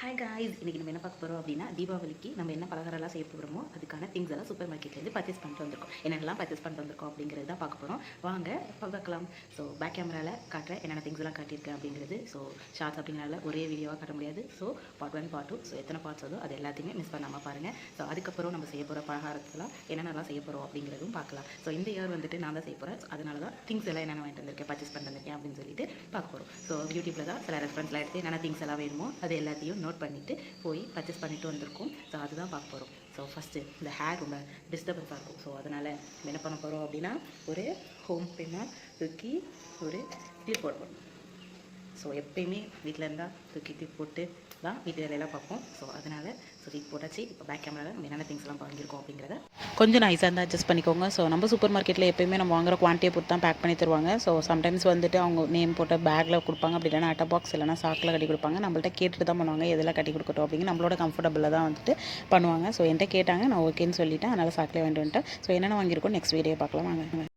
Hi guys, இன்றைக்கி நம்ம என்ன பார்க்க போகிறோம் அப்படின்னா, தீபாவளிக்கு நம்ம என்ன பலகாரம்லாம் செய்ய போகிறோமோ அதுக்கான திங்ஸ் எல்லாம் சூப்பர் மார்க்கெட்லேருந்து பர்ச்சேஸ் பண்ணிட்டு வந்திருக்கோம். என்னென்னலாம் பர்ச்சேஸ் பண்ணிட்டு வந்திருக்கோம் அப்படிங்கிறது தான் பார்க்க போகிறோம். வாங்க பார்க்கலாம். ஸோ பேக் கேமராவில் காட்டுறேன் என்னென்ன திங்ஸ் எல்லாம் காட்டியிருக்கேன் அப்படிங்கிறது. ஸோ ஷார்ட்ஸ் அப்படிங்கிறனால ஒரே வீடியோவாக காட்ட முடியாது. ஸோ பார்ட் 1 பார்ட் 2 ஸோ எத்தனை பார்ட்ஸ் வருதோ அது எல்லாத்தையுமே மிஸ் பண்ணாமல் பாருங்கள். ஸோ அதுக்கப்புறம் நம்ம செய்ய போகிற பலகாரத்தெல்லாம் என்னென்னலாம் செய்ய போகிறோம் அப்படிங்கிறதும் பார்க்கலாம். ஸோ இந்த இயர் வந்துட்டு நான் தான் செய்ய போகிறேன். அதனால தான் திங்ஸ் எல்லாம் என்னென்ன வாங்கிட்டு வந்திருக்கேன், பர்ச்சேஸ் பண்ணிட்டு வந்திருக்கேன் அப்படின்னு சொல்லிட்டு பார்க்க போகிறோம். ஸோ யூடியூப்பில் தான் சில ரெஃபரன்ஸ்லாம் எடுத்து என்னென்ன திங்ஸ் எல்லாம் வேணுமோ அது எல்லாத்தையும் நோட் பண்ணிவிட்டு போய் பர்ச்சேஸ் பண்ணிட்டு வந்திருக்கோம். ஸோ அதுதான் பார்க்க போகிறோம். ஸோ ஃபஸ்ட்டு இந்த ஹேர் ரொம்ப டிஸ்டர்பன்ஸாக இருக்கும். ஸோ அதனால் என்ன பண்ண போகிறோம் அப்படின்னா, ஒரு ஹோம் பின்னாக தூக்கி ஒரு கிளிப் போட போகிறோம். ஸோ எப்பயுமே வீட்டில் இருந்தால் தூக்கி கிளிப் போட்டு தான் வீட்டு வேலையெல்லாம் பார்ப்போம். ஸோ அதனால் கிளிப் போட்டாச்சு. இப்போ பேக் கேமராவில் நம்ம என்னென்ன திங்ஸ்லாம் வாங்கியிருக்கோம் அப்படிங்கிறத கொஞ்சம் நைஸாக இருந்தால் அட்ஜஸ்ட் பண்ணிக்கோங்க. ஸோ நம்ம சூப்பர் மார்க்கெட்டில் எப்போயுமே நம்ம வாங்குற குவான்டிட்டியை பொறுத்து தான் பேக் பண்ணி தருவாங்க. ஸோ சம்டைம்ஸ் வந்துட்டு அவங்க நேம் போட்ட பேக்கில் கொடுப்பாங்க, அப்படி இல்லைனா அட்டை பாக்ஸ் இல்லைனா சாக்கில் கட்டி கொடுப்பாங்க. நம்மள்ட்ட கேட்டுட்டு தான் பண்ணுவாங்க எதெல்லாம் கட்டி கொடுக்கட்டும் அப்படிங்க, நம்மளோட கம்ஃபர்டபுளில் தான் வந்துட்டு பண்ணுவாங்க. ஸோ என்கிட்ட கேட்டாங்க, நான் ஓகேன்னு சொல்லிட்டேன். அதனால் சாக்கில் வாங்கிட்டு வந்துட்டேன். ஸோ என்னென்ன வாங்கியிருக்கோம் நெக்ஸ்ட் வீடியோ பார்க்கலாம் வாங்க.